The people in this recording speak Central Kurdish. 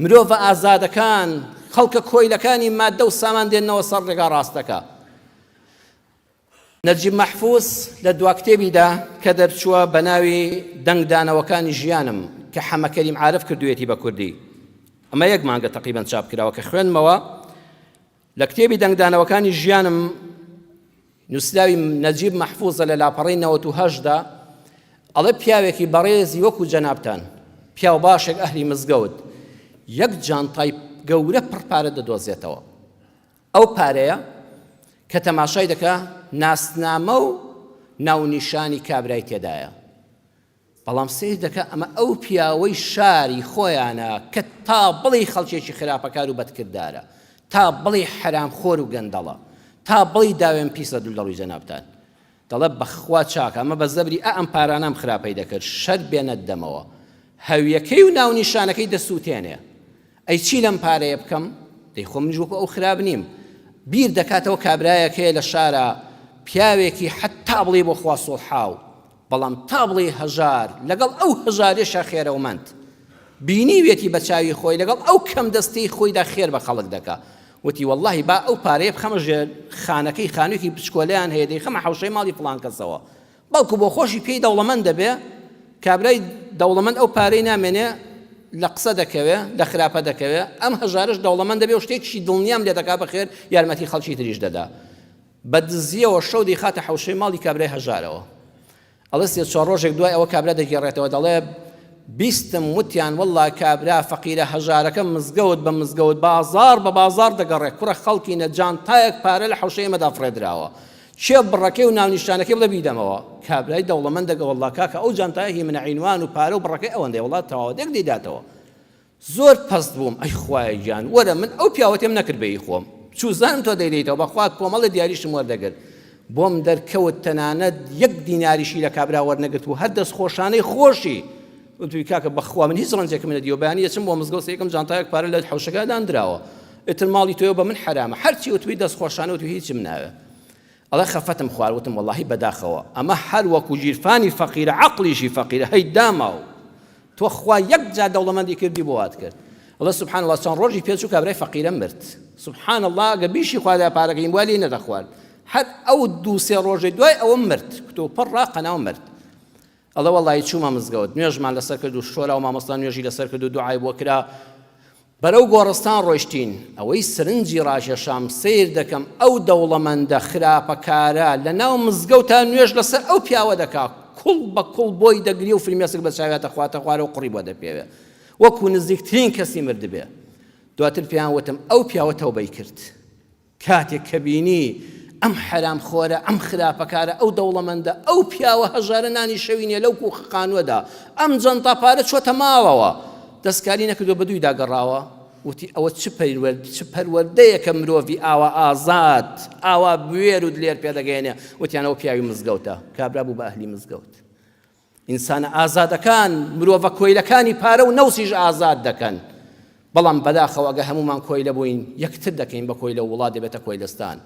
مرۆڤە ئازادەکان خەڵکە کۆیلەکانی ماددە و سامان دێنەوە سەر ڕێگا ڕاستەکە. نەجیب مەحفووز لە دوا کتێبیدا کە دەرچووە بە ناوی دەنگدانەوەکانی ژیانم کە حەمە کەریم عارف کردوێتی بە کوردی، ئەمە یەک مانگە تەقریبەن چاپ کراوە کە خوێنمەوە. لە کتێبی دەنگدانەوەکانی ژیانم نووسراوی نەجیب مەحفووزە لە لاپەڕەی 98دا ئەڵێ پیاوێکی بەڕێزی وەکو جەنابتان، پیاو باشێک ئەهلی مزگەوت، یەک جانتای گەورە پڕپارە دەدۆزێتەوە. ئەو پارەیە کە تەماشای دەکا ناسنامە و ناونیشانی کابرای تێدایە. بەڵام سیر دەکا ئەمە ئەو پیاوەی شاری خۆیانە کە تا بڵی خەڵکێکی خراپەکار و بەدکردارە، تا بڵی حرامخۆر و گەندەڵە، تا بڵی داوێن پیسە دڵی جەنابتان. دەڵێ بەخوا چاکە ئەمە بە زەبری ئەم پارانەم خراپەی دەکرد، شەر بێنە دەمەوە، هەویەکەی و ناونیشانەکەی دەسووتێنێ. ئەی چی لەم پارەیە بکەم؟ دەی خۆ منیش وەکو ئەو خراپ نیم. بیر دەکاتەوە کابرایەکەیە لە شارە پیاوێکی حەتا بڵێ بۆ خوا سۆڵحاو، بەڵام تا بڵێ هەژار لەگەڵ ئەو هەژارێشە خێرەومەند بینی وێتی بە چاوی خۆی لەگەڵ ئەو کەم دەستەی خۆیدا خێر بە خەڵک دەکا. وتی وەڵڵاهی با ئەو پارەیە بخەمە ژێر خانەکەی خانوویەکی بچکۆلەیان هەیە، دەی خەمە حەوشەی ماڵی فڵان کەسەوە، بەڵکو بۆ خۆشی پێی دەوڵەمەند دەبێ. کابرای دەوڵەمەند ئەو پارەی نامێنێ، لە قسە دەکەوێ، لە خراپە دەکەوێ، ئەم هەژارش دەوڵەمەند دەبێ و شتێکی دڵنیام لێ دەکا بەخێر یارمەتی خەڵکی تریش دەدا. بە دزیەوە شەو دەیخاتە حەوشەی ماڵی کابرای هەژارەوە. ئەڵێ سێ چوار ڕۆژێک دوای ئەوە کابرا دەگێڕێتەوە، دەڵێ بیستم وتیان وەڵڵا کابرا فەقیرە هەژارەکە مزگەوت بە مزگەوت، بازار بە بازار دەگەڕێ، کوڕە خەڵکی نەجان تایەک پارە لە حەوشەی ئێمەدا فڕێدراوە، چێ بڕەکەی و ناونیشانەکەی بڵێ بیدەمەوە. کابرای دەوڵەمەند دەگە وەڵڵا کاکە ئەو جانتایەکی منە عینوان و پارە و بڕەکەی ئەوەندەی وەڵڵا تەواوەتێک دەیداتەوە. زۆر پەست بووم، ئەی خوایە گیان وەرە من ئەو پیاوەتێم نەکرد بەی خۆم، چوزانم تۆ دەیدەیتەوە بەخوات کۆمەڵە دیاریشم وەردەگرت. بۆم دەرکەوت تەنانەت یەک دیناریشی لە کابرا وەرنەگرت و هەر دەستخۆشانەی خۆشی. وتوی کاکە بەخوا من هیچ ڕەنجێکم نەدی و بەیانی دەچم بۆ مزگەوت سێکم جانتایەک پارە لە حەوشەکە دانراوە، ئیتر ماڵی تۆیە بە من حرامە، هەرچی وتوی دەستخۆشانە وتوی هیچم ناوێ. ئەڵێ خەفەتم خوارد، وتم وەڵڵاهی بەداخەوە ئەمە هەر وەکو ژیرفانی فەقیرە عەقڵیشی فەقیرە، هەی داماوە تۆ خوا یەک جا دەوڵەمەندی کردی بۆ وات کرد. الله سبحان الله چەند ڕۆژی پێچوو کابرای فەقیرە مرد. سبحان الله ئەگە بیشی خوادا پارەکەی والی نەدەخوارد، هەر ئەو دوو سێ ڕۆژەی دوای ئەوە مرد، کتۆ پڕ ڕاقەناو مرد. ئەڵێ وەڵڵاهی چوومە مزگەوت، نوێژمان لەسەر کرد و شۆرا و مامۆستا نوێژی لەسەر کرد و دوعای بۆ کرا. بەرەو گۆڕستان ڕۆیشتین، ئەوەی سرنجی ڕاکێشام سیر دەکەم ئەو دەوڵەمەندە خراپەکارە لە ناو مزگەوتە نوێژ لەسەر ئەو پیاوە دەکا، کوڵ بە کوڵ بۆی دەگری و فیلمێسک بە چاوێتە خواتە خوارە و قڕی بۆ دەپێوێ وەکو نزیکترین کەسی مردبێ. دواتر پێیان وتم ئەو پیاوە تەوبەی کرد، کاتێک کە بینی ئەم حرام خۆرە ئەم خراپەکارە ئەو دەوڵەمەندە ئەو پیاوە هەژارە نانی شەوینێ لەو کوخانوەدا ئەم جەنتا پارە چۆتە ماوەوە، دەستکاری نەکردو بە دووی داگەڕاوە. وتی ئەوە چ پەروەردەیەکە مرۆڤی ئاوا ئازاد ئاوا بوێر و دلێر پێدەگەێنێ. وتیان ئەو پیاوی مزگەوتە، کابرا بوو بە ئەهلی مزگەوت. ئینسانە ئازادەکان مرۆڤە کۆیلەکانی پارە و نەوسیش ئازاد دەکەن، بەڵام بەداخەوە ئەگە هەمومان کۆیلە بووین یەکتر دەکەین بە کۆیلە و وڵات دەبێتە کۆیلستان.